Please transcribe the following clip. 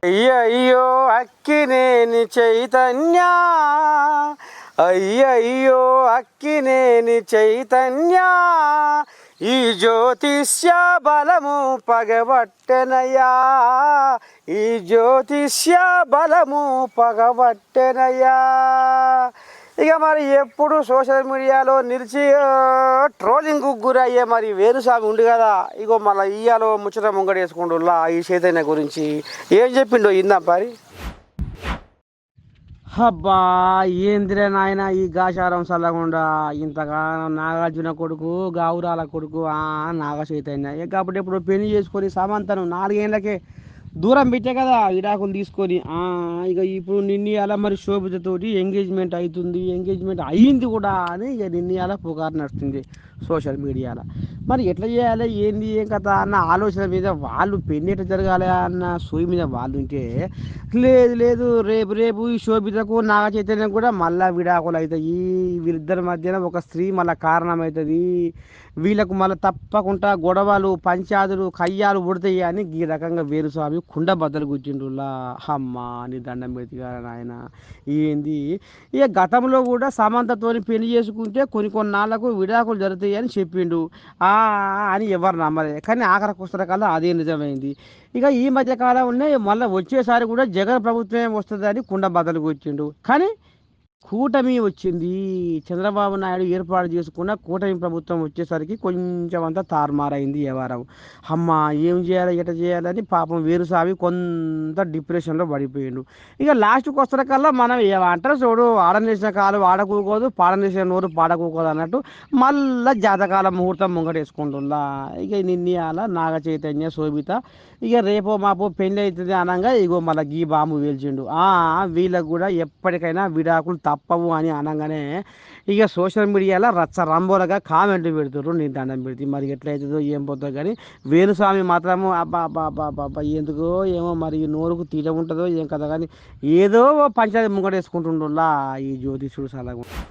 అయ్యయ్యో అక్కినేని చైతన్య, అయ్యయ్యో అక్కినేని చైతన్య, ఈ జ్యోతిష్య బలము పగబట్టెనయ్యా, ఈ జ్యోతిష్య బలము పగబట్టెనయ్యా. ఇక మరి ఎప్పుడు సోషల్ మీడియాలో నిలిచి ట్రోలింగ్ గురయ్యే మరి వేణుస్వామి ఉండు కదా. ఇగో మళ్ళీ ఇయ్యాలో ముచ్చట ముంగడేసుకుంటులా ఈ చైతన్య గురించి ఏం చెప్పిండో ఇందా పరి. అబ్బా ఏందిరే నాయన ఈ గాచారం చల్లకుండా ఇంతగా నాగార్జున కొడుకు గావురాల కొడుకు నాగ చైతన్య కాబట్టి ఇప్పుడు పెళ్లి చేసుకొని సమంతను 4 ఏళ్ళకే దూరం పెట్టే కదా విడాకులు తీసుకొని. ఇక ఇప్పుడు నిన్న అలా మరి శోభితతోటి ఎంగేజ్మెంట్ అవుతుంది, ఎంగేజ్మెంట్ అయ్యింది కూడా అని ఇక నిన్న అలా పుకారు నడుస్తుంది సోషల్ మీడియాలో. మరి ఎట్లా చేయాలి ఏంది ఏం కథ అన్న ఆలోచన మీద వాళ్ళు పెళ్లి ఎట్లా జరగాలి అన్న సూయి మీద వాళ్ళు ఉంటే, లేదు లేదు రేపు రేపు ఈ శోభితకు నాగ చైతన్యం కూడా మళ్ళా విడాకులు అవుతాయి, వీళ్ళిద్దరి మధ్యన ఒక స్త్రీ మళ్ళీ కారణమవుతుంది, వీళ్ళకు మళ్ళీ తప్పకుండా గొడవలు పంచాదులు కయ్యాలు పుడతాయి అని ఈ రకంగా వేణుస్వామి కుండ బద్దలు కూర్చుంటులా. అమ్మా నీ దండం పెడితే ఆయన ఏంది. ఇక గతంలో కూడా సమంతతోని పెళ్లి చేసుకుంటే కొన్ని నాళ్లకు విడాకులు జరుగుతాయి అని చెప్పిండు అని ఎవరు నమ్మలే. కానీ ఆఖరి పుస్తకాల్లో అదే నిజమైంది. ఇక ఈ మధ్య కాలంలో మళ్ళీ వచ్చేసారి కూడా జగన్ ప్రభుత్వమే వస్తుంది అని కుండ బద్దలు కూర్చుండు. కానీ కూటమి వచ్చింది, చంద్రబాబు నాయుడు ఏర్పాటు చేసుకున్న కూటమి ప్రభుత్వం వచ్చేసరికి కొంచెం అంతా తారుమారైంది వ్యవహారం. అమ్మ ఏం చేయాలి ఎట చేయాలని పాపం వేణుస్వామి కొంత డిప్రెషన్లో పడిపోయిండు. ఇక లాస్ట్కి వస్తున్నకల్లా మనం ఏమంటారు చూడు, ఆడనేసిన కాలు ఆడకూకోదు, పాడనేసిన నోరు పాడకూకోదు అన్నట్టు మళ్ళా జాతకాల ముహూర్తం ముంగటేసుకుంటుందా. ఇక నిన్నయాల నాగ చైతన్య శోభిత ఇక రేపో మాపో పెళ్ళి అవుతుంది అనగా ఇగో మళ్ళీ గీ బాంబు వేల్చిండు. వీళ్ళకు కూడా ఎప్పటికైనా విడాకులు తప్పవు అని అనగానే ఇక సోషల్ మీడియాలో రచ్చ రంబోలగా కామెంట్లు పెడుతుర్రు. నేను దండం పెడితే మరి ఎట్లయితుందో ఏం పోతుందో కానీ వేణుస్వామి మాత్రము అబ్బా అబ్బా అబ్బా అబ్బా అబ్బా ఎందుకో ఏమో మరి నోరుకు తీట ఉంటుందో ఏం కదా కానీ ఏదో పంచాయతీ ముంగటేసుకుంటుండులా ఈ జ్యోతిషుడు సలహా.